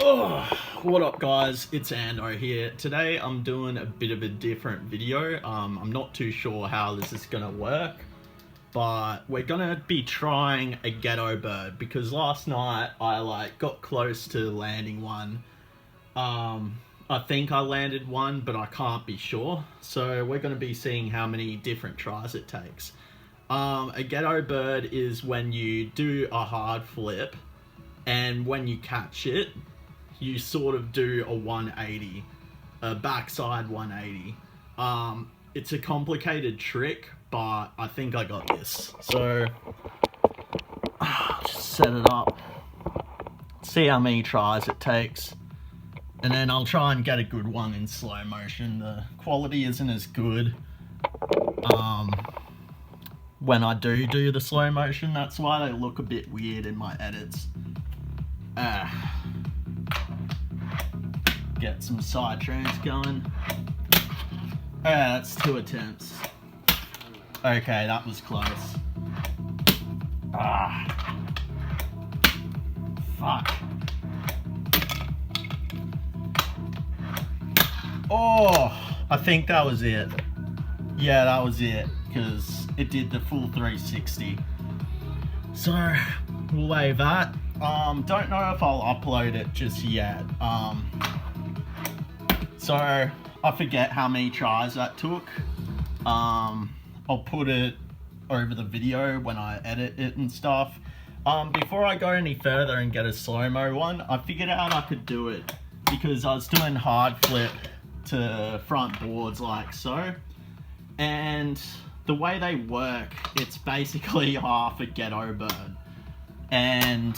Oh, what up guys, it's Ando here. Today I'm doing a bit of a different video. I'm not too sure how this is gonna work, but we're gonna be trying a Ghetto Bird because last night I got close to landing one. I think I landed one, but I can't be sure. So we're gonna be seeing how many different tries it takes. A Ghetto Bird is when you do a hard flip, and when you catch it, you sort of do a 180, a backside 180. It's a complicated trick, but I think I got this. So, just set it up, see how many tries it takes, and then I'll try and get a good one in slow motion. The quality isn't as good when I do the slow motion. That's why they look a bit weird in my edits. Get some side trains going. That's 2 attempts. Okay, that was close. Fuck. Oh, I think that was it. Yeah, that was it, because it did the full 360. So, we'll leave that. Don't know if I'll upload it just yet. So I forget how many tries that took. I'll put it over the video when I edit it and stuff. Before I go any further and get a slow-mo one, I figured out I could do it because I was doing hard flip to front boards like so. And the way they work, it's basically half a Ghetto Bird. And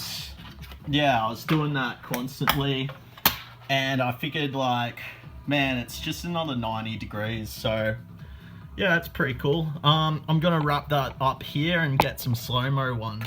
yeah, I was doing that constantly, and I figured man, it's just another 90 degrees, so yeah, it's pretty cool. I'm gonna wrap that up here and get some slow-mo ones.